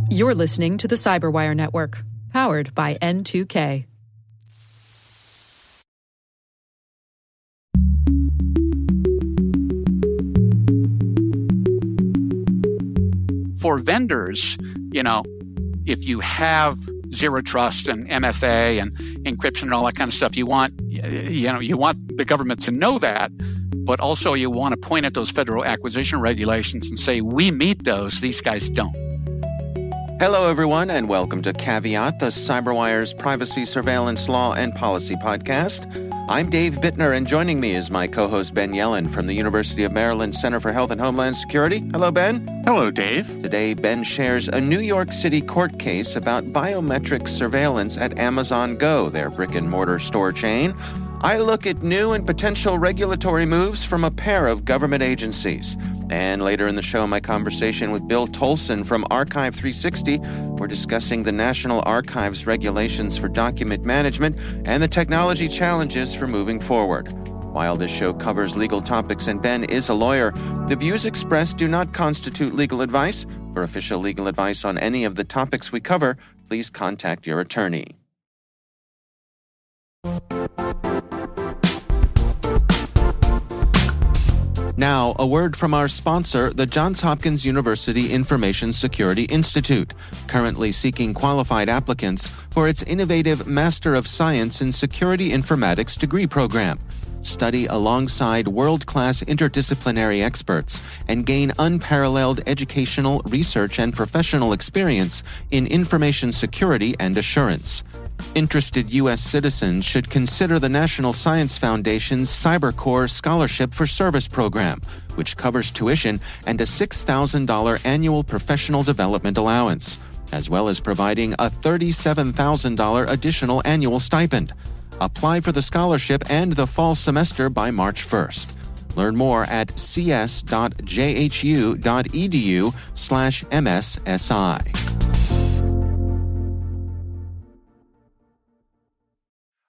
You're listening to the Cyberwire Network, powered by N2K. For vendors, if you have zero trust and MFA and encryption and all that kind of stuff, you want the government to know that, but also you want to point at those federal acquisition regulations and say, we meet those, these guys don't. Hello, everyone, and welcome to Caveat, the CyberWire's privacy, surveillance, law, and policy podcast. I'm Dave Bittner, and joining me is my co-host Ben Yellen from the University of Maryland Center for Health and Homeland Security. Hello, Ben. Hello, Dave. Today, Ben shares a New York City court case about biometric surveillance at Amazon Go, their brick-and-mortar store chain. I look at new and potential regulatory moves from a pair of government agencies. And later in the show, my conversation with Bill Tolson from Archive 360. We're discussing the National Archives regulations for document management and the technology challenges for moving forward. While this show covers legal topics and Ben is a lawyer, the views expressed do not constitute legal advice. For official legal advice on any of the topics we cover, please contact your attorney. Now, a word from our sponsor, the Johns Hopkins University Information Security Institute, currently seeking qualified applicants for its innovative Master of Science in Security Informatics degree program. Study alongside world-class interdisciplinary experts and gain unparalleled educational, research, and professional experience in information security and assurance. Interested U.S. citizens should consider the National Science Foundation's CyberCore Scholarship for Service program, which covers tuition and a $6,000 annual professional development allowance, as well as providing a $37,000 additional annual stipend. Apply for the scholarship and the fall semester by March 1st. Learn more at cs.jhu.edu/MSSI.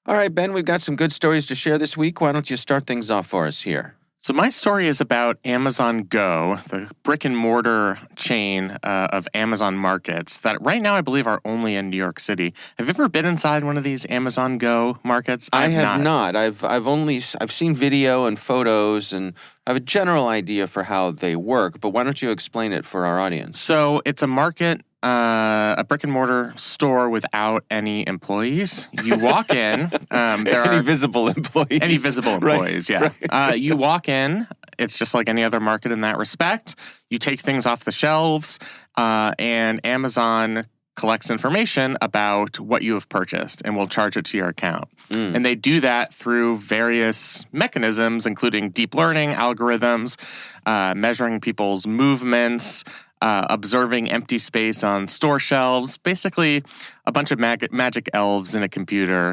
All right, Ben, we've got some good stories to share this week. Why don't you start things off for us here? So my story is about Amazon Go, the brick-and-mortar chain of Amazon markets that right now I believe are only in New York City. Have you ever been inside one of these Amazon Go markets? I have not. I've seen video and photos, and I have a general idea for how they work, but why don't you explain it for our audience? So it's a market, a brick-and-mortar store without any employees. You walk in. Any visible employees. Any visible employees, right, yeah. Right. You walk in. It's just like any other market in that respect. You take things off the shelves, and Amazon collects information about what you have purchased and will charge it to your account. And they do that through various mechanisms, including deep learning algorithms, measuring people's movements, observing empty space on store shelves, basically a bunch of magic elves in a computer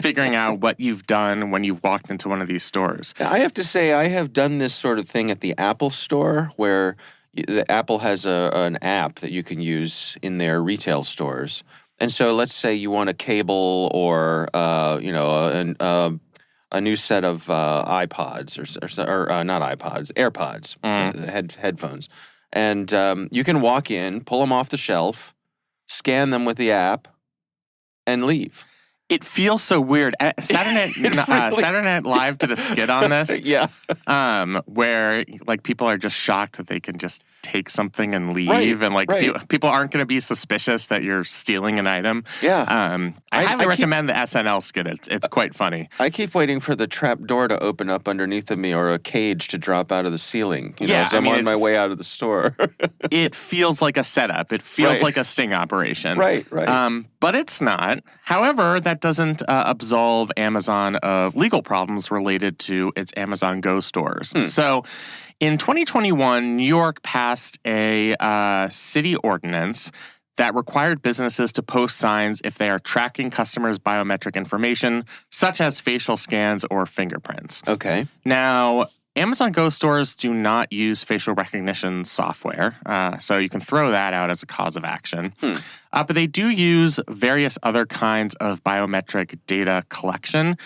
figuring out what you've done when you've walked into one of these stores. I have to say, I have done this sort of thing at the Apple store where Apple has an app that you can use in their retail stores. And so let's say you want a cable or, a new set of iPods or not iPods, AirPods, headphones. And you can walk in, pull them off the shelf, scan them with the app, and leave. It feels so weird. Saturday Night Live did a skit on this. Yeah. Where like people are just shocked that they can just take something and leave, and people aren't going to be suspicious that you're stealing an item. Yeah. I highly recommend the SNL skit. It's quite funny. I keep waiting for the trap door to open up underneath of me or a cage to drop out of the ceiling. As I'm on my way out of the store. It feels like a setup. It feels like a sting operation. Right. But it's not. However, that doesn't absolve Amazon of legal problems related to its Amazon Go stores. So in 2021, New York passed a city ordinance that required businesses to post signs if they are tracking customers' biometric information, such as facial scans or fingerprints. Okay. Now, Amazon Go stores do not use facial recognition software, so you can throw that out as a cause of action. But they do use various other kinds of biometric data collection.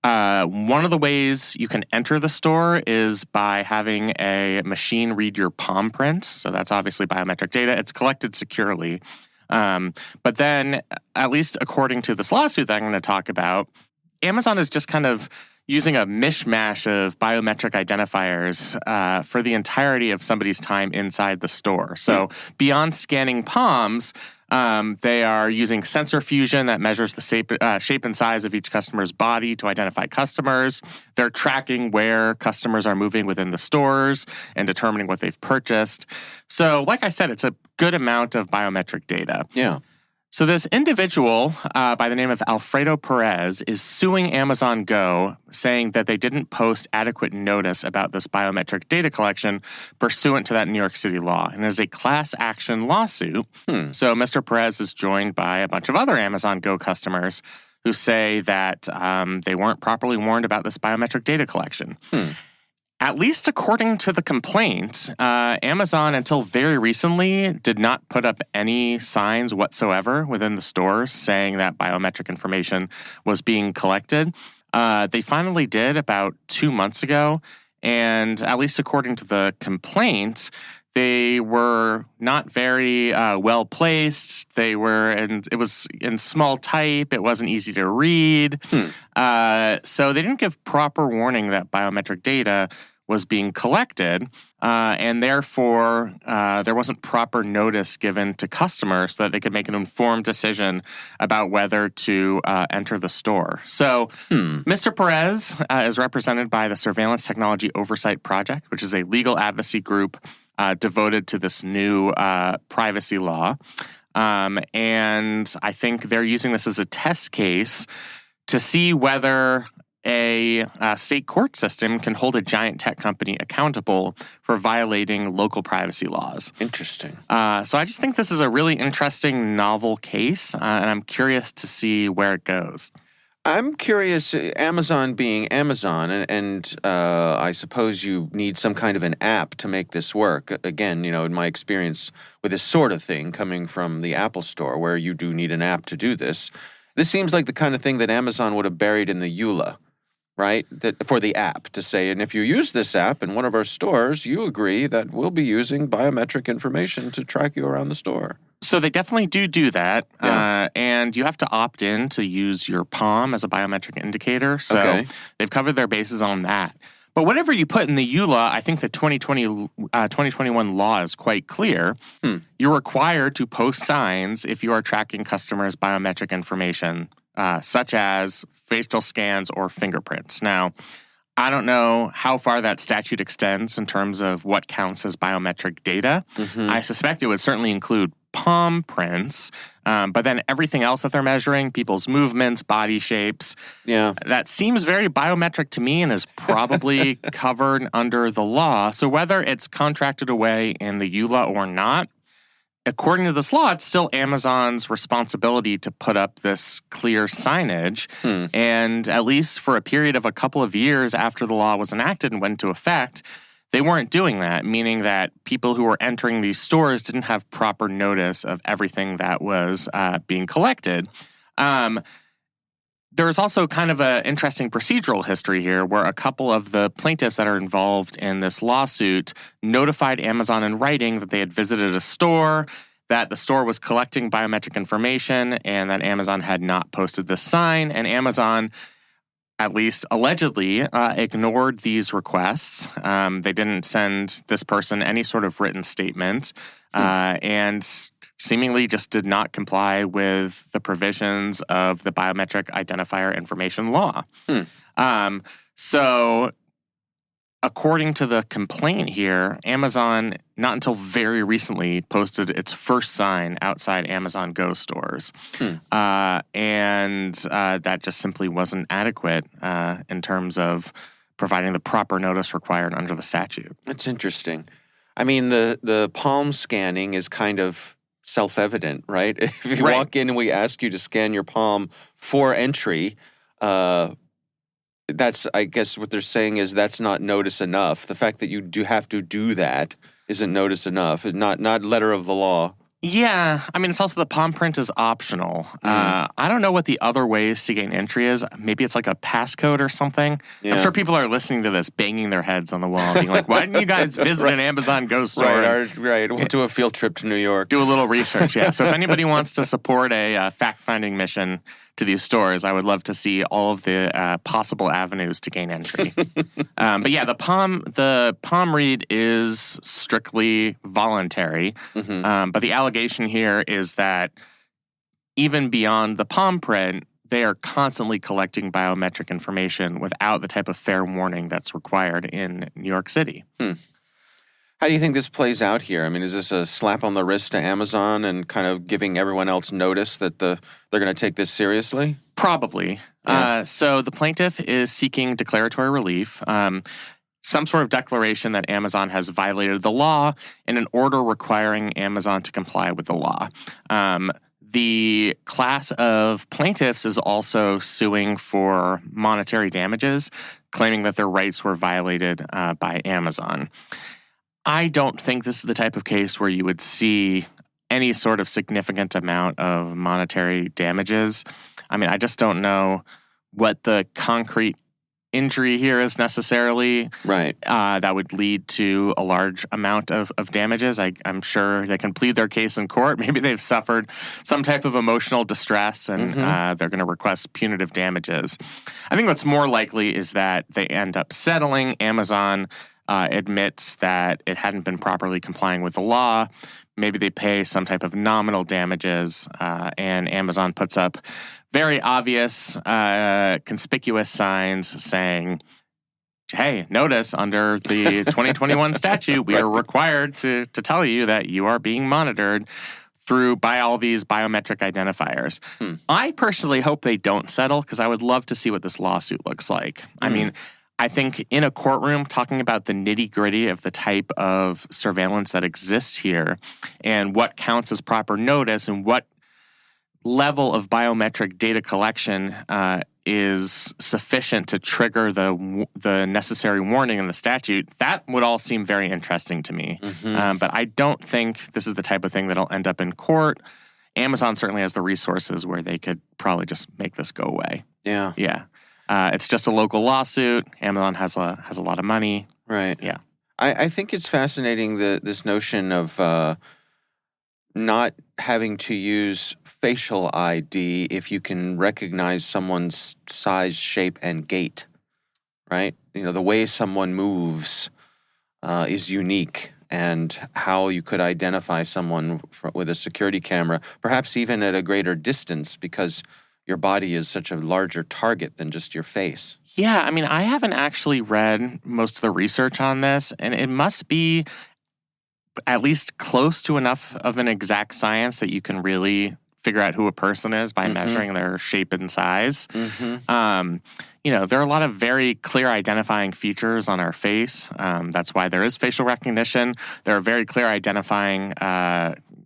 One of the ways you can enter the store is by having a machine read your palm print. So that's obviously biometric data. It's collected securely. But then, at least according to this lawsuit that I'm going to talk about, Amazon is just kind of using a mishmash of biometric identifiers for the entirety of somebody's time inside the store. So beyond scanning palms, they are using sensor fusion that measures the shape and size of each customer's body to identify customers. They're tracking where customers are moving within the stores and determining what they've purchased. So, like I said, it's a good amount of biometric data. Yeah. So this individual by the name of Alfredo Perez is suing Amazon Go, saying that they didn't post adequate notice about this biometric data collection pursuant to that New York City law. And it is a class action lawsuit. So Mr. Perez is joined by a bunch of other Amazon Go customers who say that they weren't properly warned about this biometric data collection. At least according to the complaint, Amazon, until very recently, did not put up any signs whatsoever within the stores saying that biometric information was being collected. They finally did about 2 months ago, and at least according to the complaint, they were not very well placed. It was in small type. It wasn't easy to read. So they didn't give proper warning that biometric data was being collected, and therefore there wasn't proper notice given to customers so that they could make an informed decision about whether to enter the store. So Mr. Perez is represented by the Surveillance Technology Oversight Project, which is a legal advocacy group devoted to this new privacy law. And I think they're using this as a test case to see whether a state court system can hold a giant tech company accountable for violating local privacy laws. Interesting. So I just think this is a really interesting, novel case, and I'm curious to see where it goes. I'm curious, Amazon being Amazon, and I suppose you need some kind of an app to make this work. Again, in my experience with this sort of thing coming from the Apple Store, where you do need an app to do this, this seems like the kind of thing that Amazon would have buried in the EULA. Right? That for the app to say, and if you use this app in one of our stores, you agree that we'll be using biometric information to track you around the store. So they definitely do that. Yeah. And you have to opt in to use your palm as a biometric indicator. So they've covered their bases on that. But whatever you put in the EULA, I think the 2021 law is quite clear. You're required to post signs if you are tracking customers' biometric information, such as facial scans or fingerprints. Now, I don't know how far that statute extends in terms of what counts as biometric data. I suspect it would certainly include palm prints, but then everything else that they're measuring, people's movements, body shapes, that seems very biometric to me and is probably covered under the law. So whether it's contracted away in the EULA or not, according to this law, it's still Amazon's responsibility to put up this clear signage. And at least for a period of a couple of years after the law was enacted and went into effect, they weren't doing that, meaning that people who were entering these stores didn't have proper notice of everything that was being collected. There's also kind of an interesting procedural history here where a couple of the plaintiffs that are involved in this lawsuit notified Amazon in writing that they had visited a store, that the store was collecting biometric information, and that Amazon had not posted this sign. And Amazon, at least allegedly, ignored these requests. They didn't send this person any sort of written statement, and seemingly just did not comply with the provisions of the biometric identifier information law. So according to the complaint here, Amazon, not until very recently, posted its first sign outside Amazon Go stores. And that just simply wasn't adequate in terms of providing the proper notice required under the statute. That's interesting. I mean, the palm scanning is kind of self-evident, right? If you walk in and we ask you to scan your palm for entry, that's, I guess what they're saying is that's not notice enough. The fact that you do have to do that isn't notice enough. Not letter of the law. Yeah, I mean, it's also the palm print is optional. I don't know what the other ways to gain entry is. Maybe it's like a passcode or something. Yeah. I'm sure people are listening to this, banging their heads on the wall, being like, "Why didn't you guys visit an Amazon Go store?" Right. We'll do a field trip to New York. Do a little research, yeah. So if anybody wants to support a fact-finding mission to these stores, I would love to see all of the possible avenues to gain entry. But yeah, the palm read is strictly voluntary. But the allegation here is that even beyond the palm print, they are constantly collecting biometric information without the type of fair warning that's required in New York City. How do you think this plays out here? I mean, is this a slap on the wrist to Amazon and kind of giving everyone else notice that they're going to take this seriously? Probably. Yeah. So the plaintiff is seeking declaratory relief, some sort of declaration that Amazon has violated the law, and an order requiring Amazon to comply with the law. The class of plaintiffs is also suing for monetary damages, claiming that their rights were violated by Amazon. I don't think this is the type of case where you would see any sort of significant amount of monetary damages. I mean, I just don't know what the concrete injury here is necessarily. Right. That would lead to a large amount of damages. I'm sure they can plead their case in court. Maybe they've suffered some type of emotional distress and they're going to request punitive damages. I think what's more likely is that they end up settling. Amazon admits that it hadn't been properly complying with the law. Maybe they pay some type of nominal damages, and Amazon puts up very obvious, conspicuous signs saying, hey, notice under the 2021 statute, we are required to tell you that you are being monitored by all these biometric identifiers. I personally hope they don't settle because I would love to see what this lawsuit looks like. I mean, I think in a courtroom, talking about the nitty-gritty of the type of surveillance that exists here and what counts as proper notice and what level of biometric data collection is sufficient to trigger the necessary warning in the statute, that would all seem very interesting to me. But I don't think this is the type of thing that'll end up in court. Amazon certainly has the resources where they could probably just make this go away. Yeah. Yeah. It's just a local lawsuit. Amazon has a lot of money. Right. Yeah. I think it's fascinating this notion of not having to use facial ID if you can recognize someone's size, shape, and gait, right? You know, the way someone moves is unique, and how you could identify someone with a security camera, perhaps even at a greater distance because your body is such a larger target than just your face. Yeah, I mean, I haven't actually read most of the research on this, and it must be at least close to enough of an exact science that you can really figure out who a person is by measuring their shape and size. You know, there are a lot of very clear identifying features on our face. That's why there is facial recognition. There are very clear identifying,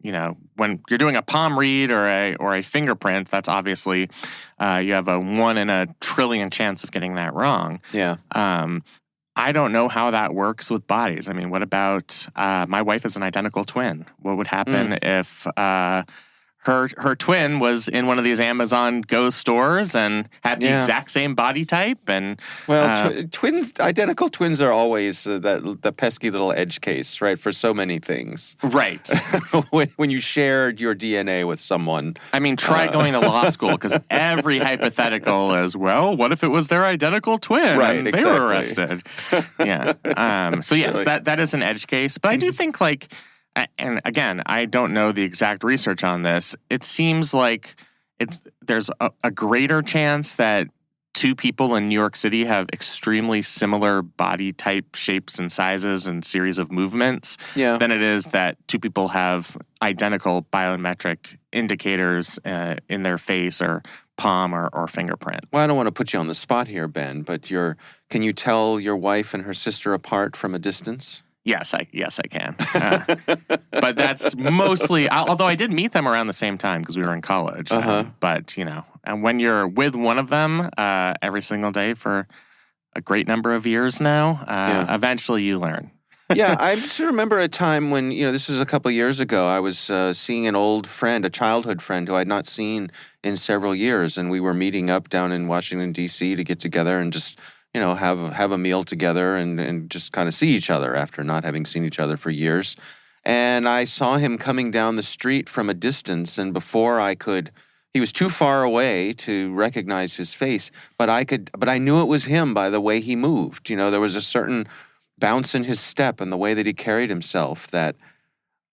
you know, when you're doing a palm read or a fingerprint, that's obviously, you have a 1 in a trillion chance of getting that wrong. Yeah. I don't know how that works with bodies. I mean, what about, my wife is an identical twin. What would happen if her twin was in one of these Amazon Go stores and had the exact same body type? And identical twins are always the pesky little edge case, right? For so many things, right? when you shared your DNA with someone, I mean, try going to law school because every hypothetical is, well, what if it was their identical twin? Right, and exactly. They were arrested. Yeah. So yes, that is an edge case, but I do think like. And again, I don't know the exact research on this. It seems like there's a greater chance that two people in New York City have extremely similar body type, shapes, and sizes and series of movements than it is that two people have identical biometric indicators in their face or palm or fingerprint. Well, I don't want to put you on the spot here, Ben, but can you tell your wife and her sister apart from a distance? Yes, I can. But that's mostly, although I did meet them around the same time because we were in college. But, you know, and when you're with one of them every single day for a great number of years now, eventually you learn. Yeah, I just remember a time when, this was a couple years ago, I was seeing an old friend, a childhood friend who I'd not seen in several years, and we were meeting up down in Washington, D.C. to get together and just, have a meal together and just kind of see each other after not having seen each other for years. And I saw him coming down the street from a distance, and he was too far away to recognize his face, but I knew it was him by the way he moved. There was a certain bounce in his step and the way that he carried himself that,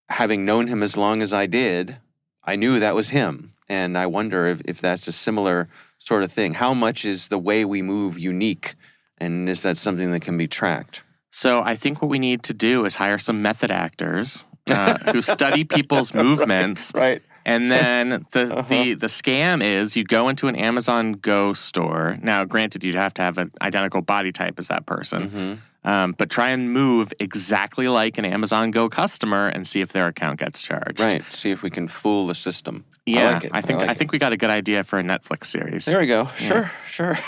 having known him as long as I did, I knew that was him. And I wonder if that's a similar sort of thing. How much is the way we move unique, and is that something that can be tracked? So I think what we need to do is hire some method actors who study people's movements. Right. And then the scam is you go into an Amazon Go store. Now, granted, you'd have to have an identical body type as that person. Mm-hmm. But try and move exactly like an Amazon Go customer and see if their account gets charged. Right. See if we can fool the system. Yeah, I like it. I think we got a good idea for a Netflix series. There we go. Yeah. Sure.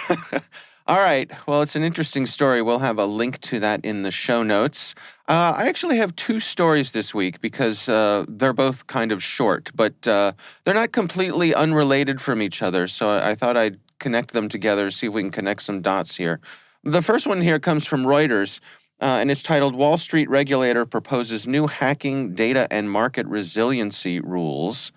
All right. Well, it's an interesting story. We'll have a link to that in the show notes. I actually have two stories this week because they're both kind of short, but they're not completely unrelated from each other. So I thought I'd connect them together, see if we can connect some dots here. The first one here comes from Reuters, and it's titled, Wall Street Regulator Proposes New Hacking, Data, and Market Resiliency Rules.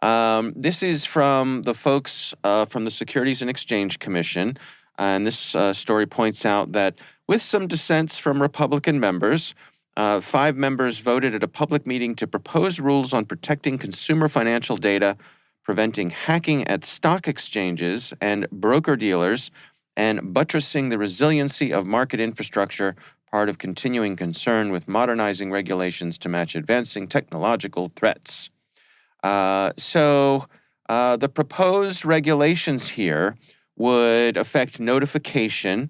This is from the folks from the Securities and Exchange Commission, and this story points out that with some dissents from Republican members, 5 members voted at a public meeting to propose rules on protecting consumer financial data, preventing hacking at stock exchanges and broker-dealers, and buttressing the resiliency of market infrastructure, part of continuing concern with modernizing regulations to match advancing technological threats. So the proposed regulations here would affect notification.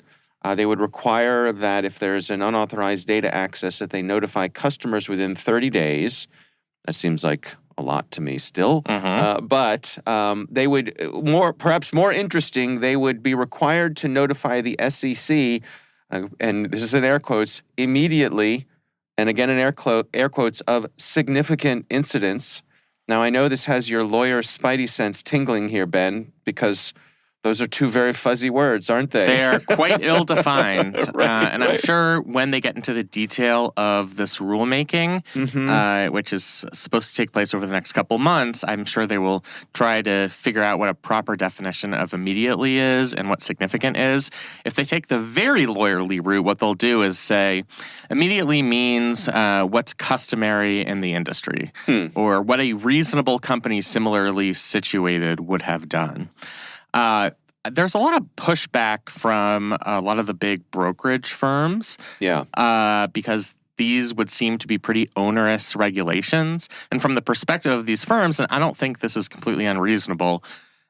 They would require that if there's an unauthorized data access, that they notify customers within 30 days. That seems like a lot to me still. Mm-hmm. But they would, perhaps more interesting, they would be required to notify the SEC, and this is in air quotes, immediately, and again in air quotes, of significant incidents. Now, I know this has your lawyer spidey sense tingling here, Ben, because those are two very fuzzy words, aren't they? They are quite ill-defined. And I'm right. sure when they get into the detail of this rulemaking, which is supposed to take place over the next couple months, I'm sure they will try to figure out what a proper definition of immediately is and what significant is. If they take the very lawyerly route, what they'll do is say immediately means what's customary in the industry or what a reasonable company similarly situated would have done. There's a lot of pushback from a lot of the big brokerage firms. Yeah. Because these would seem to be pretty onerous regulations. And from the perspective of these firms, and I don't think this is completely unreasonable,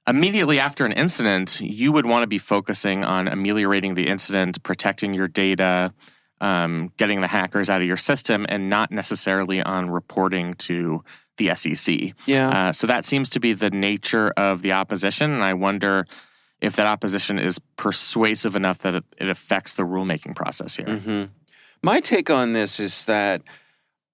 immediately after an incident, you would want to be focusing on ameliorating the incident, protecting your data, getting the hackers out of your system, and not necessarily on reporting to the SEC. Yeah. So that seems to be the nature of the opposition, and I wonder if that opposition is persuasive enough that it affects the rulemaking process here. Mm-hmm. My take on this is that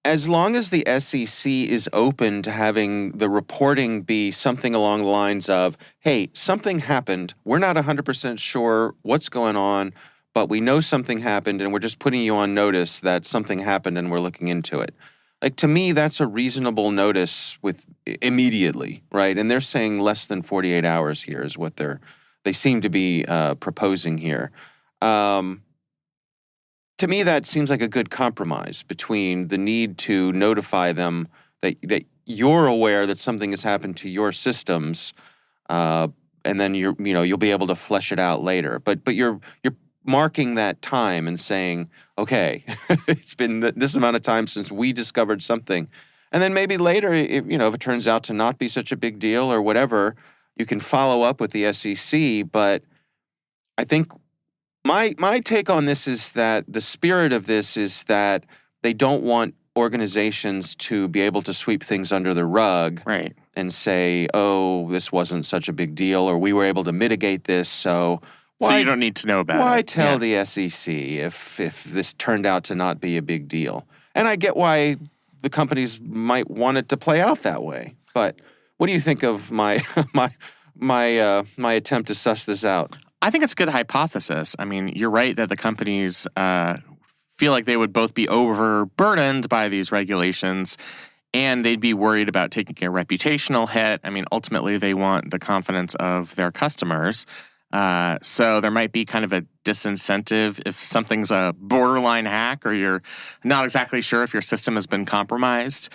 as long as the SEC is open to having the reporting be something along the lines of, hey, something happened, we're not 100% sure what's going on, but we know something happened and we're just putting you on notice that something happened and we're looking into it. Like, to me, that's a reasonable notice with immediately, right? And they're saying less than 48 hours here is what they seem to be proposing here. To me, that seems like a good compromise between the need to notify them that you're aware that something has happened to your systems, and then you'll be able to flesh it out later. But you're marking that time and saying, okay, it's been this amount of time since we discovered something. And then maybe later, if it turns out to not be such a big deal or whatever, you can follow up with the SEC. But I think my take on this is that the spirit of this is that they don't want organizations to be able to sweep things under the rug, right, and say, oh, this wasn't such a big deal, or we were able to mitigate this, so So you don't need to know about it. Why tell the SEC if this turned out to not be a big deal? And I get why the companies might want it to play out that way. But what do you think of my my attempt to suss this out? I think it's a good hypothesis. I mean, you're right that the companies feel like they would both be overburdened by these regulations, and they'd be worried about taking a reputational hit. I mean, ultimately, they want the confidence of their customers. So there might be kind of a disincentive if something's a borderline hack or you're not exactly sure if your system has been compromised.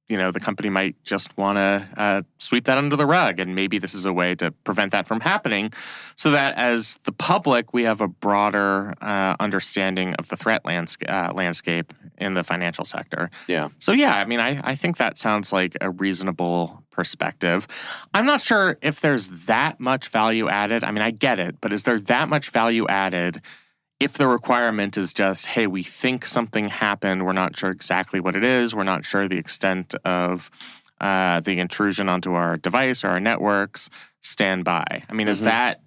The company might just want to sweep that under the rug, and maybe this is a way to prevent that from happening so that as the public, we have a broader understanding of the threat landscape in the financial sector. Yeah. So, I mean, I think that sounds like a reasonable perspective. I'm not sure if there's that much value added. I mean, I get it, but is there that much value added if the requirement is just, hey, we think something happened, we're not sure exactly what it is, we're not sure the extent of the intrusion onto our device or our networks, stand by. I mean, is that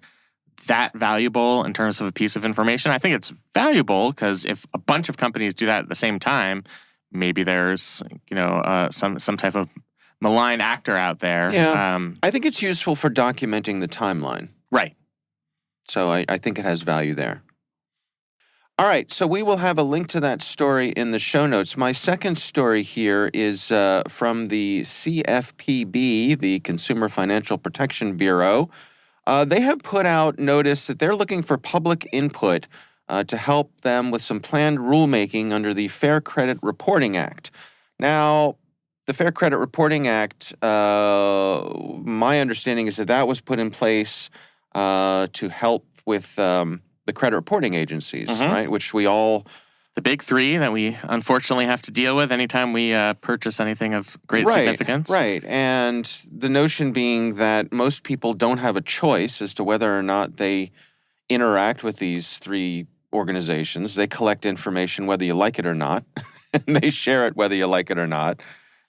valuable in terms of a piece of information? I think it's valuable because if a bunch of companies do that at the same time, maybe there's, some type of malign actor out there. Yeah. I think it's useful for documenting the timeline. Right. So I think it has value there. All right, so we will have a link to that story in the show notes. My second story here is from the CFPB, the Consumer Financial Protection Bureau. They have put out notice that they're looking for public input to help them with some planned rulemaking under the Fair Credit Reporting Act. Now, the Fair Credit Reporting Act, my understanding is that was put in place to help with the credit reporting agencies, right? Which we all... The big three that we unfortunately have to deal with anytime we purchase anything of great significance. Right. And the notion being that most people don't have a choice as to whether or not they interact with these three organizations. They collect information whether you like it or not, and they share it whether you like it or not.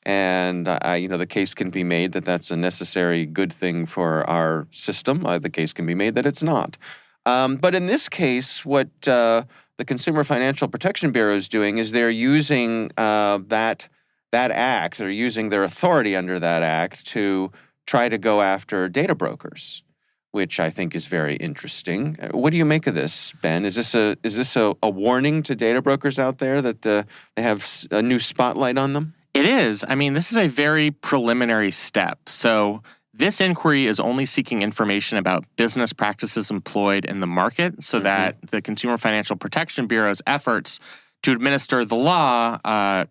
And, the case can be made that that's a necessary good thing for our system. The case can be made that it's not. But in this case, what the Consumer Financial Protection Bureau is doing is they're using that act, they're using their authority under that act to try to go after data brokers, which I think is very interesting. What do you make of this, Ben? Is this a warning to data brokers out there that they have a new spotlight on them? It is. I mean, this is a very preliminary step. So this inquiry is only seeking information about business practices employed in the market so that the Consumer Financial Protection Bureau's efforts to administer the law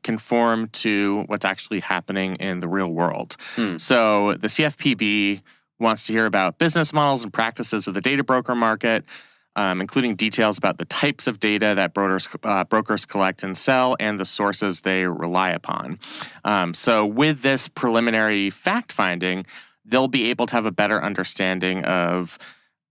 conform to what's actually happening in the real world. So the CFPB wants to hear about business models and practices of the data broker market, including details about the types of data that brokers collect and sell and the sources they rely upon. So with this preliminary fact-finding, they'll be able to have a better understanding of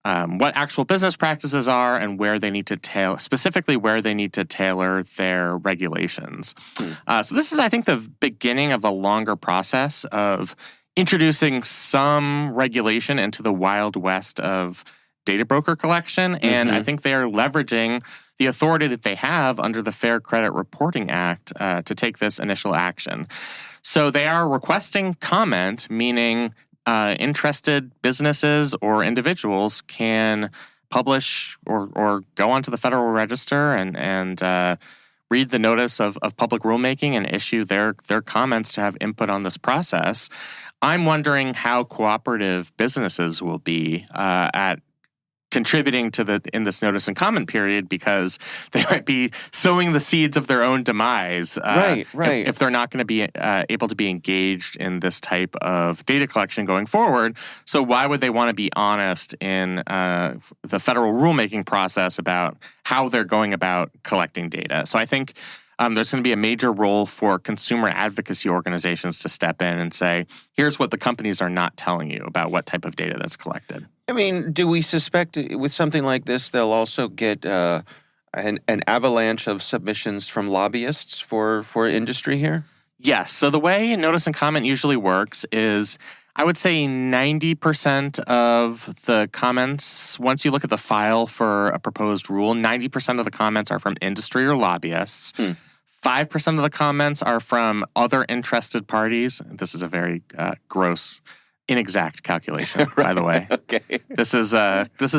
what actual business practices are and where they need to specifically where they need to tailor their regulations. So this is, I think, the beginning of a longer process of introducing some regulation into the wild west of data broker collection. And I think they are leveraging the authority that they have under the Fair Credit Reporting Act to take this initial action. So they are requesting comment, meaning interested businesses or individuals can publish or go onto the Federal Register and read the notice of public rulemaking and issue their comments to have input on this process. I'm wondering how cooperative businesses will be at contributing to in this notice and comment period, because they might be sowing the seeds of their own demise. Right. If they're not going to be able to be engaged in this type of data collection going forward. So why would they want to be honest in the federal rulemaking process about how they're going about collecting data? So I think there's going to be a major role for consumer advocacy organizations to step in and say, here's what the companies are not telling you about what type of data that's collected. I mean, do we suspect with something like this, they'll also get an avalanche of submissions from lobbyists for industry here? Yes. So the way notice and comment usually works is I would say 90% of the comments, once you look at the file for a proposed rule, 90% of the comments are from industry or lobbyists. 5% of the comments are from other interested parties. This is a very gross, inexact calculation, by the way. Okay. This is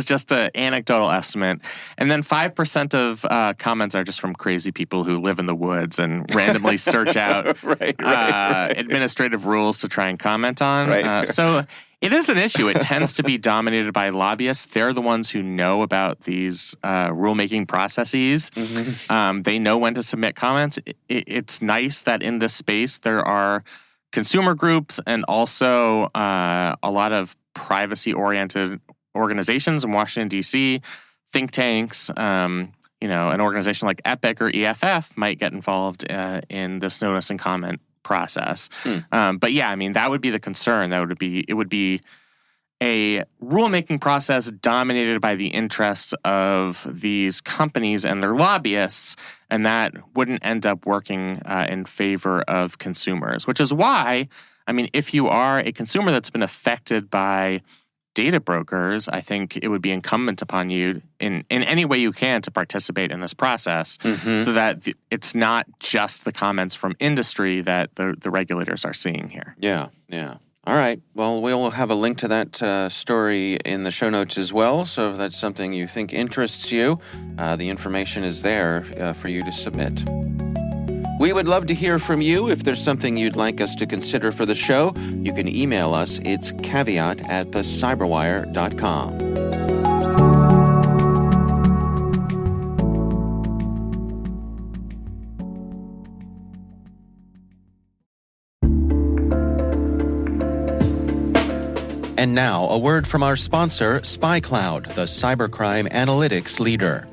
just an anecdotal estimate. And then 5% of comments are just from crazy people who live in the woods and randomly search out administrative rules to try and comment on. So it is an issue. It tends to be dominated by lobbyists. They're the ones who know about these rulemaking processes. They know when to submit comments. It's nice that in this space there are consumer groups and also a lot of privacy-oriented organizations in Washington, D.C., think tanks. An organization like EPIC or EFF might get involved in this notice and comment process. But yeah, I mean, that would be the concern. It would be a rulemaking process dominated by the interests of these companies and their lobbyists, and that wouldn't end up working in favor of consumers, which is why, I mean, if you are a consumer that's been affected by data brokers, I think it would be incumbent upon you in any way you can to participate in this process so that it's not just the comments from industry that the regulators are seeing here. Yeah. All right. Well, we'll have a link to that story in the show notes as well. So if that's something you think interests you, the information is there for you to submit. We would love to hear from you. If there's something you'd like us to consider for the show, you can email us. It's caveat@thecyberwire.com. And now, a word from our sponsor, SpyCloud, the cybercrime analytics leader.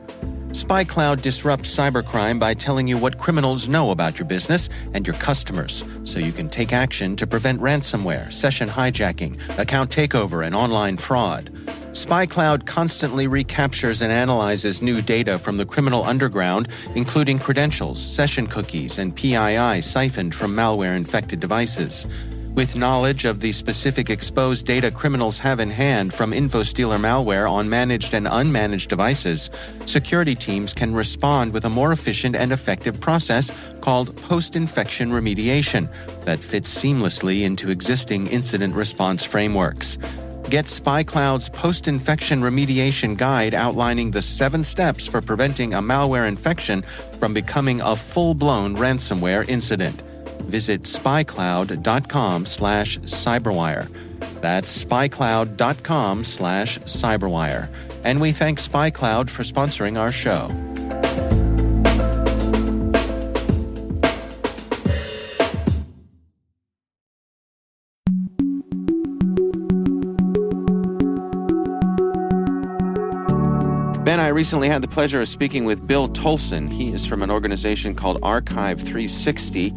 SpyCloud disrupts cybercrime by telling you what criminals know about your business and your customers, so you can take action to prevent ransomware, session hijacking, account takeover, and online fraud. SpyCloud constantly recaptures and analyzes new data from the criminal underground, including credentials, session cookies, and PII siphoned from malware-infected devices. With knowledge of the specific exposed data criminals have in hand from InfoStealer malware on managed and unmanaged devices, security teams can respond with a more efficient and effective process called post-infection remediation that fits seamlessly into existing incident response frameworks. Get SpyCloud's post-infection remediation guide outlining the 7 steps for preventing a malware infection from becoming a full-blown ransomware incident. Visit spycloud.com/cyberwire. That's spycloud.com/cyberwire. And we thank SpyCloud for sponsoring our show. Ben, I recently had the pleasure of speaking with Bill Tolson. He is from an organization called Archive 360.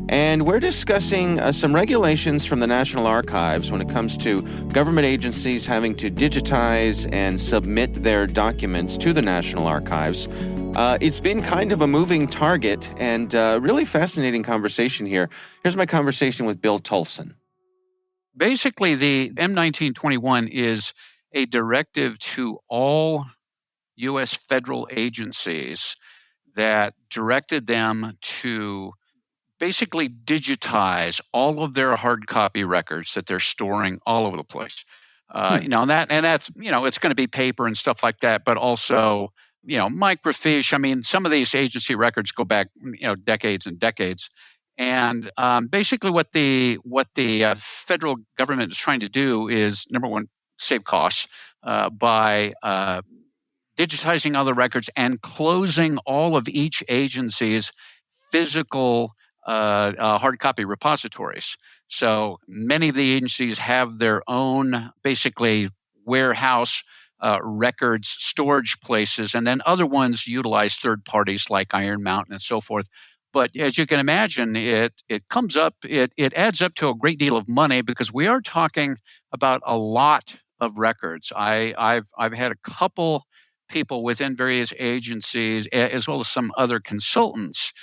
And we're discussing some regulations from the National Archives when it comes to government agencies having to digitize and submit their documents to the National Archives. It's been kind of a moving target and really fascinating conversation here. Here's my conversation with Bill Tolson. Basically, the M1921 is a directive to all U.S. federal agencies that directed them to basically digitize all of their hard copy records that they're storing all over the place. That's it's going to be paper and stuff like that, but also, microfiche. I mean, some of these agency records go back, decades and decades. And basically what the federal government is trying to do is, number one, save costs by digitizing all the records and closing all of each agency's physical hard copy repositories. So many of the agencies have their own basically warehouse records storage places, and then other ones utilize third parties like Iron Mountain and so forth. But as you can imagine, it adds up to a great deal of money because we are talking about a lot of records. I've had a couple people within various agencies, as well as some other consultants,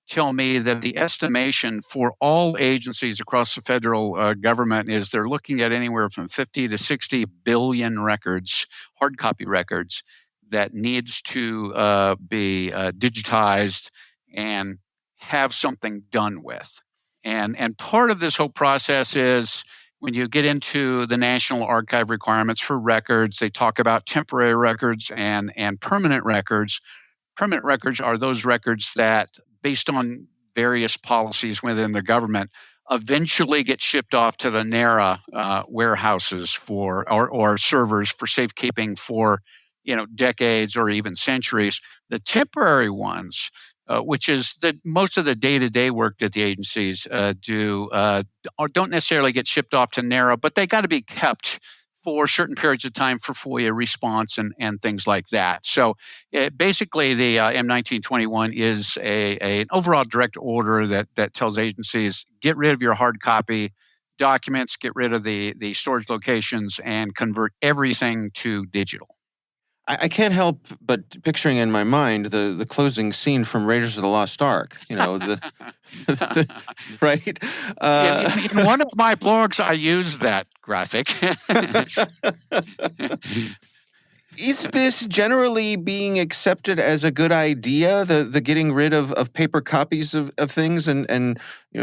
tell me that the estimation for all agencies across the federal government is they're looking at anywhere from 50 to 60 billion records, hard copy records, that needs to be digitized and have something done with. And part of this whole process is when you get into the National Archive requirements for records, they talk about temporary records and permanent records. Permanent records are those records that, based on various policies within the government, eventually get shipped off to the NARA warehouses or servers for safekeeping for decades or even centuries. The temporary ones, which is most of the day-to-day work that the agencies do, don't necessarily get shipped off to NARA, but they got to be kept for certain periods of time for FOIA response and things like that. So basically, the M1921 is an overall direct order that tells agencies, get rid of your hard copy documents, get rid of the storage locations, and convert everything to digital. I can't help but picturing in my mind the closing scene from Raiders of the Lost Ark. Right? In one of my blogs, I use that graphic. Is this generally being accepted as a good idea, the getting rid of paper copies of things and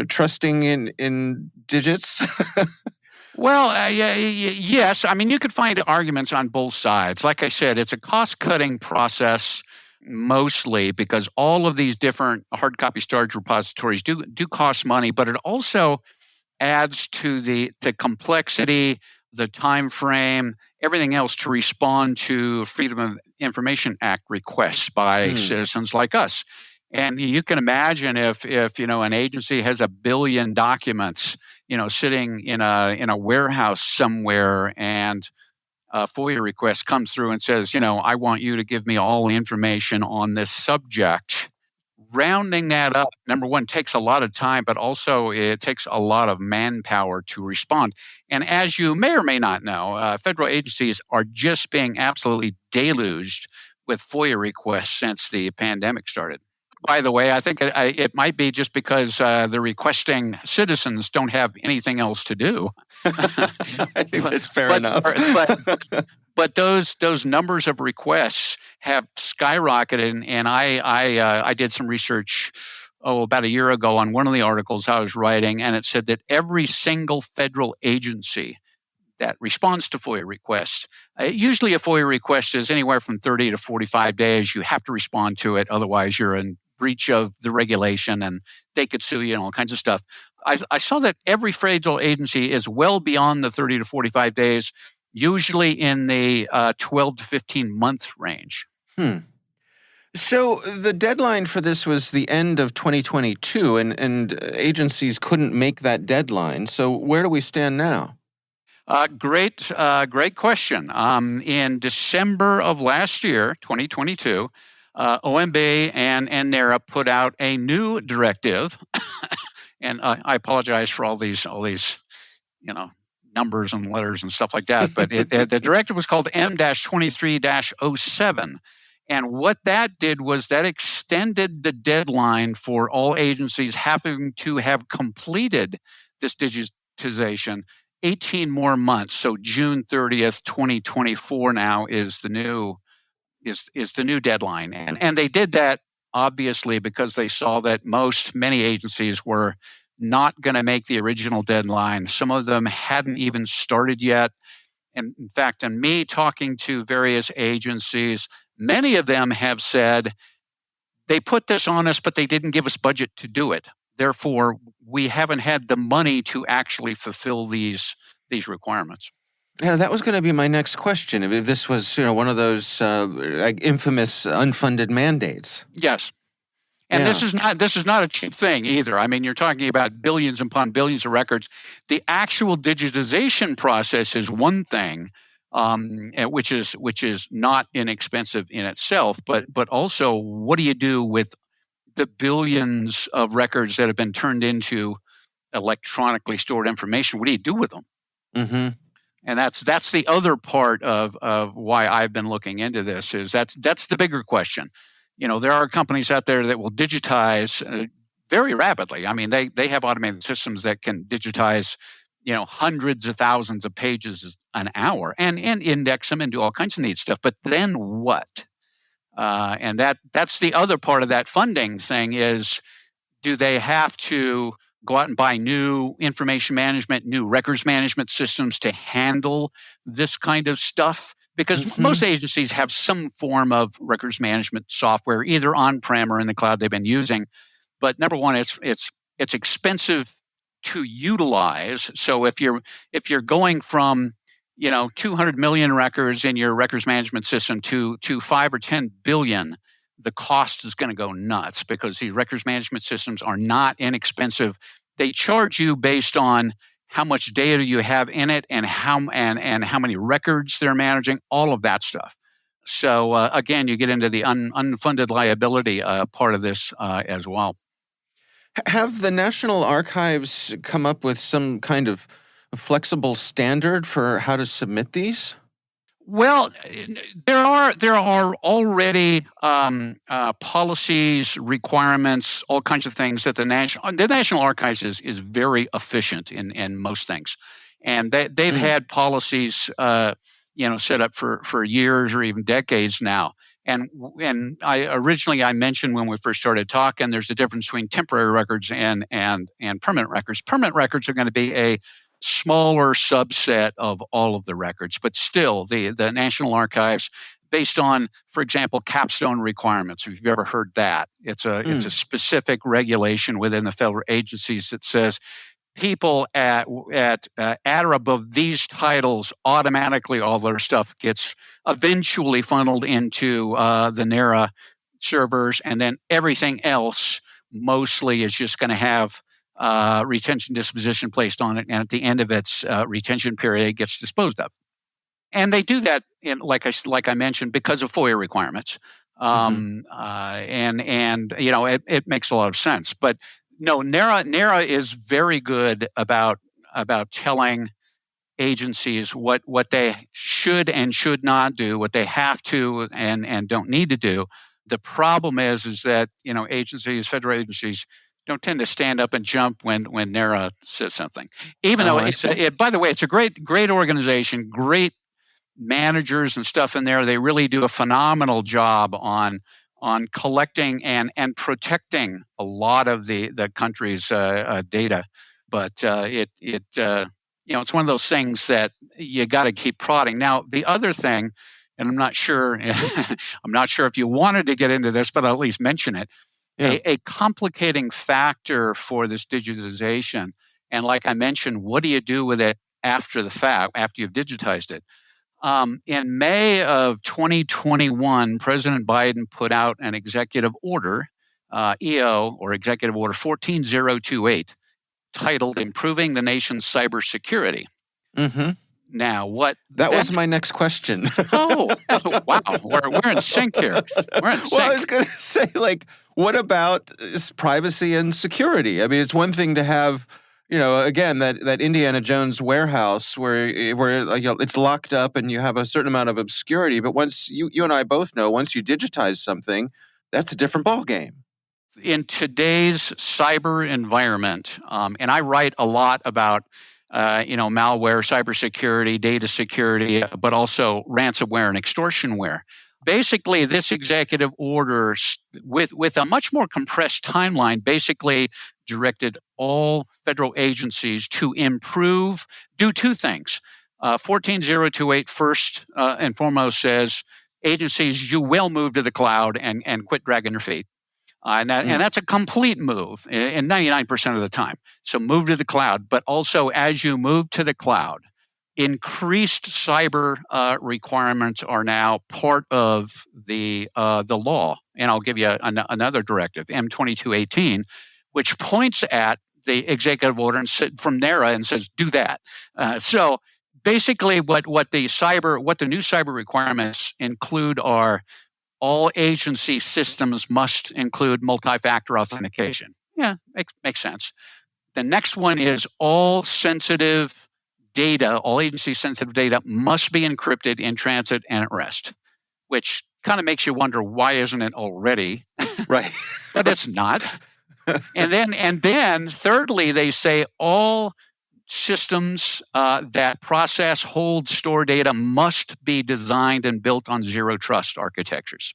trusting in digits? Well, yes. I mean, you could find arguments on both sides. Like I said, it's a cost-cutting process mostly because all of these different hard copy storage repositories do cost money, but it also adds to the complexity, the time frame, everything else to respond to Freedom of Information Act requests by citizens like us. And you can imagine if an agency has 1 billion documents, sitting in a warehouse somewhere, and a FOIA request comes through and says, I want you to give me all the information on this subject. Rounding that up, number one, takes a lot of time, but also it takes a lot of manpower to respond. And as you may or may not know, federal agencies are just being absolutely deluged with FOIA requests since the pandemic started. By the way, I think it might be just because the requesting citizens don't have anything else to do. I think that's fair enough. But those numbers of requests have skyrocketed, and I did some research about a year ago on one of the articles I was writing, and it said that every single federal agency that responds to FOIA requests, usually a FOIA request is anywhere from 30 to 45 days. You have to respond to it, otherwise you're in breach of the regulation and they could sue you and all kinds of stuff. I saw that every federal agency is well beyond the 30 to 45 days, usually in the 12 to 15 month range. So the deadline for this was the end of 2022, and agencies couldn't make that deadline. So where do we stand now? Great question. In December of last year, 2022, OMB and NARA put out a new directive, and I apologize for all these numbers and letters and stuff like that. But the directive was called M-23-07, and what that did was that extended the deadline for all agencies having to have completed this digitization 18 more months. So June 30th, 2024 now is the new deadline. And they did that obviously because they saw that many agencies were not going to make the original deadline. Some of them hadn't even started yet. And in fact, in me talking to various agencies, many of them have said they put this on us, but they didn't give us budget to do it. Therefore, we haven't had the money to actually fulfill these requirements. Yeah, that was going to be my next question. If this was, one of those infamous unfunded mandates. Yes, and this is not a cheap thing either. I mean, you're talking about billions upon billions of records. The actual digitization process is one thing, which is not inexpensive in itself. But also, what do you do with the billions of records that have been turned into electronically stored information? What do you do with them? Mm-hmm. And that's the other part of why I've been looking into this. Is that's the bigger question. There are companies out there that will digitize very rapidly. I mean, they have automated systems that can digitize, hundreds of thousands of pages an hour and index them and do all kinds of neat stuff. But then what? And that's the other part of that funding thing is, do they have to go out and buy new information management, new records management systems to handle this kind of stuff? Because most agencies have some form of records management software, either on-prem or in the cloud they've been using. But number one, it's expensive to utilize. So if you're going from 200 million records in your records management system to 5 or 10 billion, the cost is going to go nuts because these records management systems are not inexpensive. They charge you based on how much data you have in it and how many records they're managing, all of that stuff. So again, you get into the unfunded liability part of this as well. Have the National Archives come up with some kind of flexible standard for how to submit these? Well, there are already policies, requirements, all kinds of things that the National Archives is very efficient in most things, and they've had policies set up for years or even decades now. And I mentioned when we first started talking, there's a difference between temporary records and permanent records. Permanent records are going to be a smaller subset of all of the records, but still the National Archives, based on, for example, capstone requirements, if you've ever heard that, it's a specific regulation within the federal agencies that says people at or above these titles, automatically all their stuff gets eventually funneled into the NARA servers, and then everything else mostly is just going to have retention disposition placed on it, and at the end of its retention period, it gets disposed of. And they do that, like I mentioned, because of FOIA requirements. It makes a lot of sense. But no, NARA is very good about telling agencies what they should and should not do, what they have to and don't need to do. The problem is that federal agencies don't tend to stand up and jump when NARA says something. Even though by the way, it's a great organization, great managers and stuff in there. They really do a phenomenal job on collecting and protecting a lot of the country's data. But it's one of those things that you got to keep prodding. Now, the other thing, and I'm not sure if you wanted to get into this, but I'll at least mention it. Yeah. A complicating factor for this digitization, and like I mentioned, what do you do with it after the fact, after you've digitized it? In May of 2021, President Biden put out an executive order, EO, or Executive Order 14028, titled Improving the Nation's Cybersecurity. Now, that was my next question. Oh, wow. We're in sync here. We're in sync. Well, I was going to say, what about privacy and security? I mean, it's one thing to have, again, that Indiana Jones warehouse where it's locked up and you have a certain amount of obscurity. But once you and I both know, once you digitize something, that's a different ballgame. In today's cyber environment, and I write a lot about malware, cybersecurity, data security, but also ransomware and extortionware. Basically, this executive order, with a much more compressed timeline, basically directed all federal agencies to do two things. 14028 first and foremost says, agencies, you will move to the cloud and quit dragging your feet. And that's a complete move in 99% of the time. So move to the cloud, but also as you move to the cloud, increased cyber requirements are now part of the law. And I'll give you another directive, M2218, which points at the executive order from NARA and says, do that. So basically what the new cyber requirements include are all agency systems must include multi-factor authentication. Yeah, makes sense. The next one is all sensitive data, all agency sensitive data must be encrypted in transit and at rest, which kind of makes you wonder, why isn't it already? Right. But it's not. and then thirdly, they say all systems that process, hold, store data must be designed and built on zero trust architectures.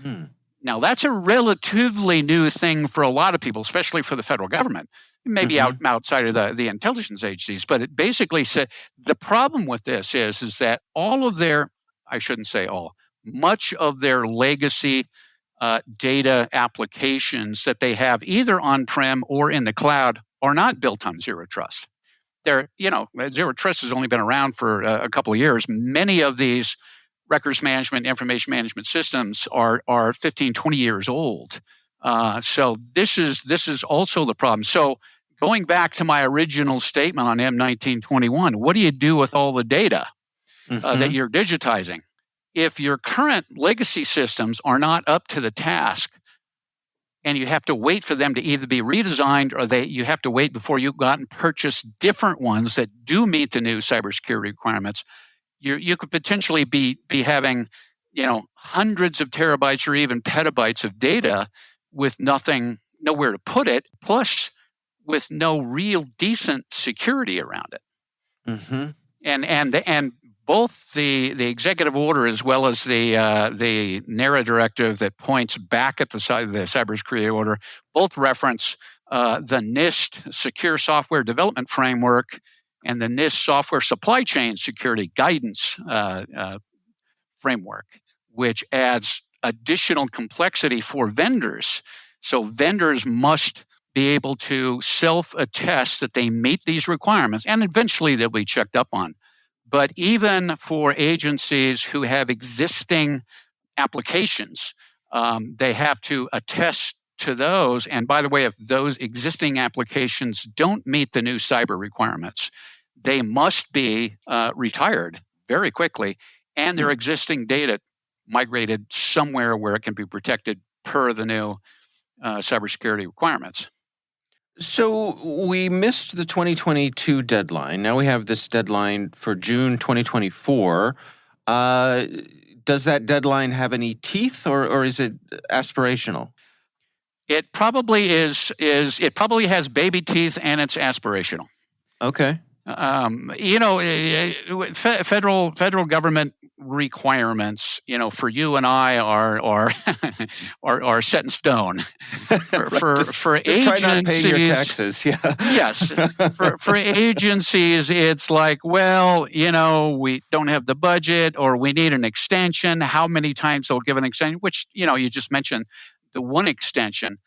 Hmm. Now, that's a relatively new thing for a lot of people, especially for the federal government, maybe outside of the intelligence agencies. But it basically said the problem with this is that all of their, I shouldn't say all, much of their legacy data applications that they have either on-prem or in the cloud are not built on zero trust. Zero trust has only been around for a couple of years. Many of these records management, information management systems are 15, 20 years old. So this is also the problem. So going back to my original statement on M1921, what do you do with all the data that you're digitizing? If your current legacy systems are not up to the task, and you have to wait for them to either be redesigned or you have to wait before you go out and purchase different ones that do meet the new cybersecurity requirements, you could potentially be having, hundreds of terabytes or even petabytes of data with nowhere to put it, plus with no real decent security around it. And both the executive order as well as the NARA directive that points back at the cybersecurity order both reference the NIST Secure Software Development Framework and the NIST Software Supply Chain Security Guidance Framework, which adds additional complexity for vendors. So vendors must be able to self-attest that they meet these requirements, and eventually they'll be checked up on. But even for agencies who have existing applications, they have to attest to those. And by the way, if those existing applications don't meet the new cyber requirements, they must be retired very quickly, and their existing data migrated somewhere where it can be protected per the new cybersecurity requirements. So we missed the 2022 deadline. Now we have this deadline for June 2024. Does that deadline have any teeth, or is it aspirational? It probably is. It probably has baby teeth, and it's aspirational. Okay. Federal government requirements, for you and I are set in stone. For agencies, try not paying your taxes. Yeah. Yes. For agencies, it's like, well, we don't have the budget, or we need an extension. How many times they'll give an extension? Which you just mentioned the one extension.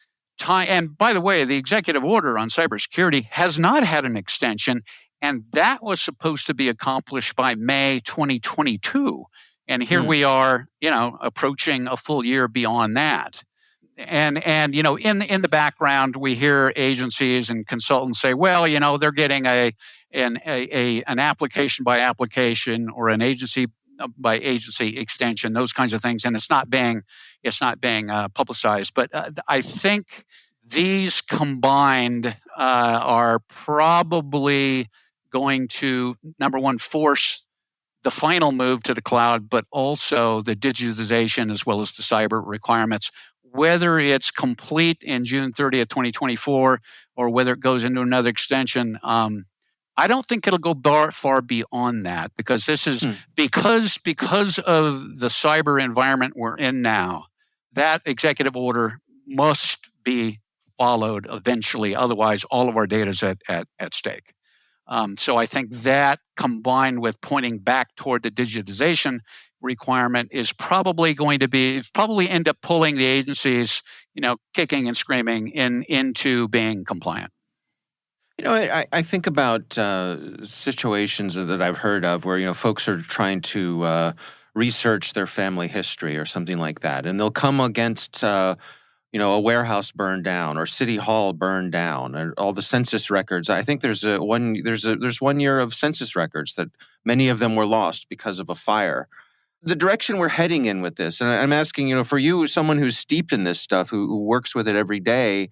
And by the way, the executive order on cybersecurity has not had an extension. And that was supposed to be accomplished by May 2022. And here we are, approaching a full year beyond that. And in the background, we hear agencies and consultants say, well, they're getting an application by application or an agency by agency extension, those kinds of things, and it's not being publicized. But I think these combined are probably going to, number one, force the final move to the cloud, but also the digitization as well as the cyber requirements. Whether it's complete in June 30th, 2024, or whether it goes into another extension, I don't think it'll go far beyond that, because this is because of the cyber environment we're in now. That executive order must be followed eventually. Otherwise, all of our data is at stake. So I think that, combined with pointing back toward the digitization requirement, is probably going to end up pulling the agencies, kicking and screaming into being compliant. I think about situations that I've heard of where, folks are trying to research their family history or something like that, and they'll come against a warehouse burned down or City Hall burned down, and all the census records. I think there's 1 year of census records that many of them were lost because of a fire. The direction we're heading in with this, and I'm asking, for you, someone who's steeped in this stuff, who works with it every day,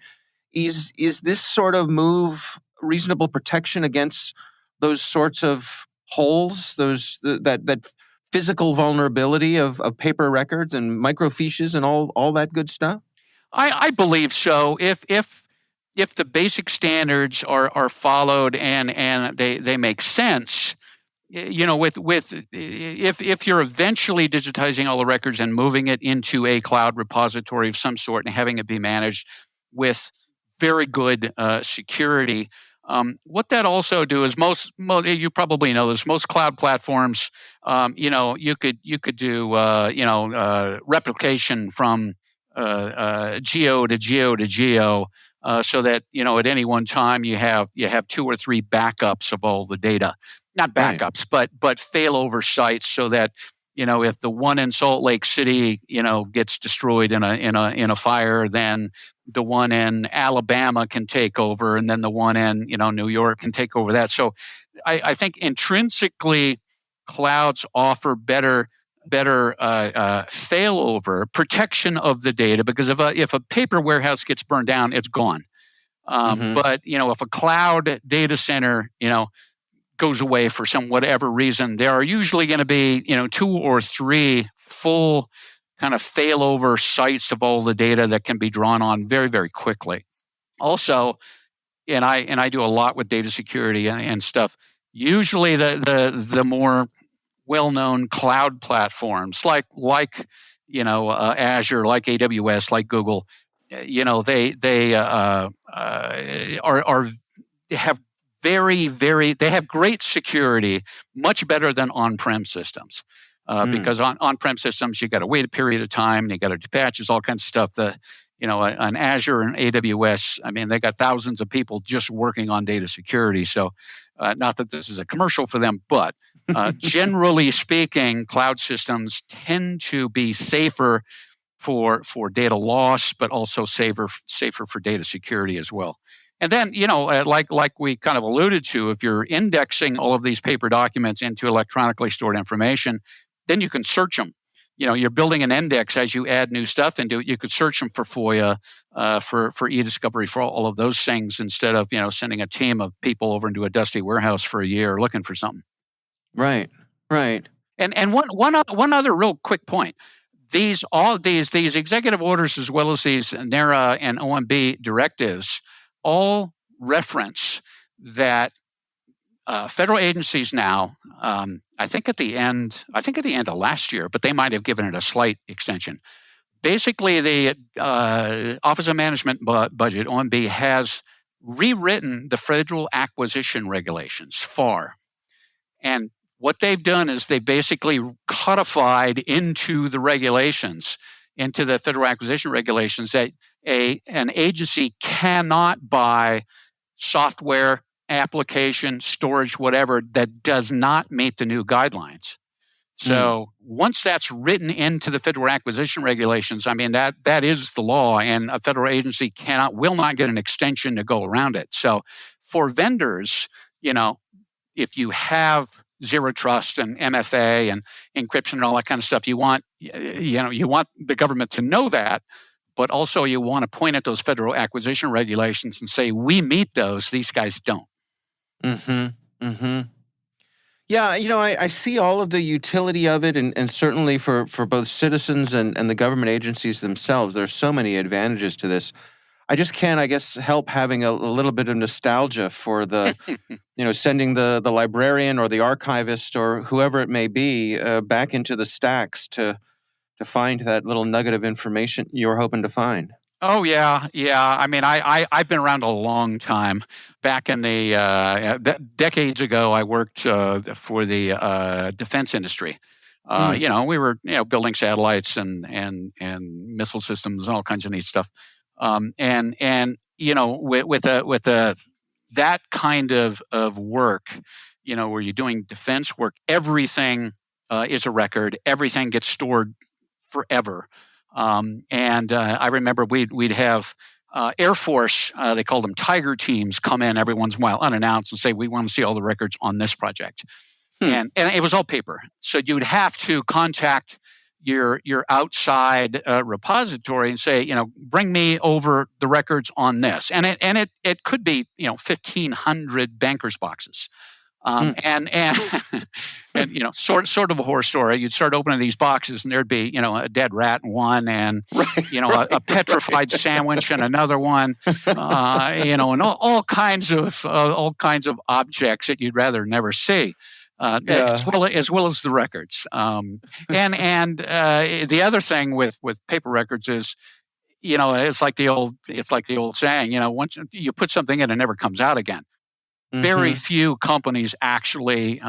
is this sort of move reasonable protection against those sorts of holes, that physical vulnerability of paper records and microfiches and all that good stuff? I believe so. If the basic standards are followed and they make sense, if you're eventually digitizing all the records and moving it into a cloud repository of some sort and having it be managed with very good security. What that also do is most you probably know this. Most cloud platforms, you could do replication from geo to geo to geo, so that at any one time you have 2 or 3 backups of all the data. Not backups, right, but failover sites, so that if the one in Salt Lake City gets destroyed in a fire, then the one in Alabama can take over, and then the one in New York can take over that. So I think intrinsically clouds offer better failover protection of the data, because if a paper warehouse gets burned down, it's gone. But if a cloud data center goes away for some whatever reason, there are usually going to be 2 or 3 full kind of failover sites of all the data that can be drawn on very, very quickly. Also, and I do a lot with data security and stuff. Usually, the more well-known cloud platforms like Azure, like AWS, like Google, they have they have great security, much better than on-prem systems. Because on-prem systems, you got to wait a period of time, and you got to do patches, all kinds of stuff. On Azure and AWS, I mean, they got thousands of people just working on data security. So, not that this is a commercial for them, but generally speaking, cloud systems tend to be safer for data loss, but also safer for data security as well. And then, like we kind of alluded to, if you're indexing all of these paper documents into electronically stored information, then you can search them. You're building an index as you add new stuff into it. You could search them for FOIA, for e-discovery, for all of those things, instead of sending a team of people over into a dusty warehouse for a year looking for something. Right. And one other real quick point. These executive orders, as well as these NARA and OMB directives, all reference that federal agencies now, I think at the end of last year, but they might have given it a slight extension. Basically, the Office of Management Budget, OMB, has rewritten the Federal Acquisition Regulations, FAR. And what they've done is they basically codified into the regulations, into the Federal Acquisition Regulations, that an agency cannot buy software, application, storage, whatever, that does not meet the new guidelines. So once that's written into the Federal Acquisition Regulations, I mean, that is the law, and a federal agency will not get an extension to go around it. So for vendors, if you have zero trust and MFA and encryption and all that kind of stuff, you want the government to know that, but also you want to point at those Federal Acquisition Regulations and say, we meet those, these guys don't. Yeah, I see all of the utility of it, and certainly for both citizens and the government agencies themselves, there's so many advantages to this. I just can't, I guess, help having a little bit of nostalgia for the, sending the librarian or the archivist or whoever it may be back into the stacks to find that little nugget of information you're hoping to find. Oh, yeah. I mean, I've been around a long time. Back in the decades ago, I worked for the defense industry. We were building satellites and missile systems and all kinds of neat stuff. With that kind of work, where you're doing defense work, everything is a record. Everything gets stored forever. I remember we'd have Air Force, they called them Tiger teams, come in every once in a while unannounced and say, we want to see all the records on this project. And it was all paper. So you'd have to contact your outside repository and say, bring me over the records on this. And it could be, 1,500 bankers boxes. And and sort of a horror story. You'd start opening these boxes, and there'd be a dead rat in one, and a petrified sandwich in another one, and all kinds of objects that you'd rather never see. As well as the records. And the other thing with paper records is, it's like the old saying, once you put something in, it never comes out again. Very few companies actually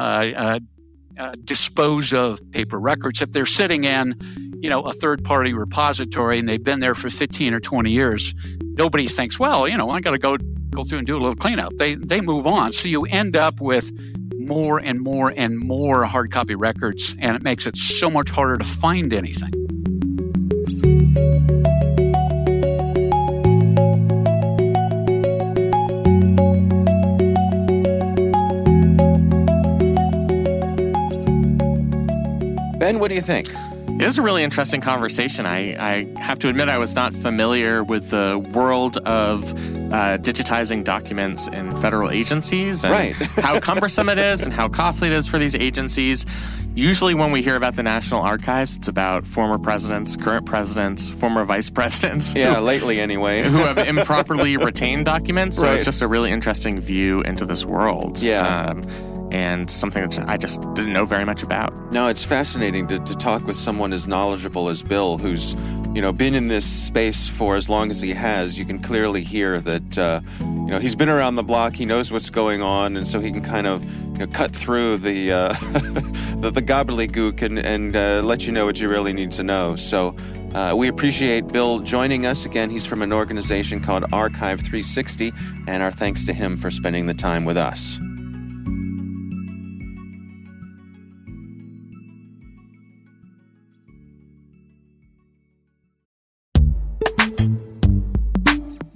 dispose of paper records. If they're sitting in, a third-party repository and they've been there for 15 or 20 years, nobody thinks, well, I got to go through and do a little cleanup. They move on. So you end up with more and more and more hard copy records, and it makes it so much harder to find anything. Ben, what do you think? It is a really interesting conversation. I have to admit I was not familiar with the world of digitizing documents in federal agencies and how cumbersome it is and how costly it is for these agencies. Usually when we hear about the National Archives, it's about former presidents, current presidents, former vice presidents. Yeah, lately anyway. who have improperly retained documents. So it's just a really interesting view into this world. Yeah. And something that I just didn't know very much about. No, it's fascinating to talk with someone as knowledgeable as Bill, who's, been in this space for as long as he has. You can clearly hear that, he's been around the block, he knows what's going on, and so he can kind of, cut through the the gobbledygook and let you know what you really need to know. So we appreciate Bill joining us. Again, he's from an organization called Archive 360, and our thanks to him for spending the time with us.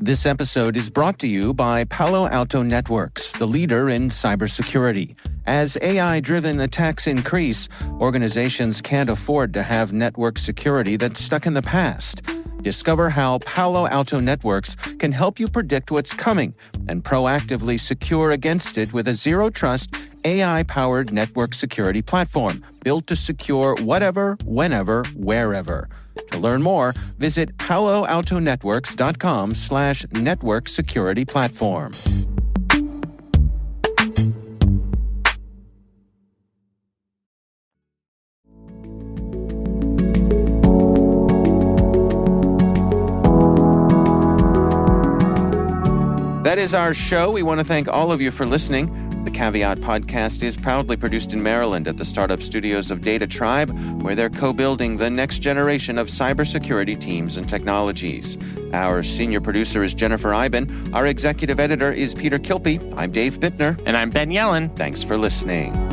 This episode is brought to you by Palo Alto Networks, the leader in cybersecurity. As AI-driven attacks increase, organizations can't afford to have network security that's stuck in the past. Discover how Palo Alto Networks can help you predict what's coming and proactively secure against it with a zero-trust, AI-powered network security platform built to secure whatever, whenever, wherever. To learn more, visit paloaltonetworks.com/network security platform. That is our show. We want to thank all of you for listening. The Caveat podcast is proudly produced in Maryland at the startup studios of Data Tribe, where they're co-building the next generation of cybersecurity teams and technologies. Our senior producer is Jennifer Eiben. Our executive editor is Peter Kilpie. I'm Dave Bittner. And I'm Ben Yellen. Thanks for listening.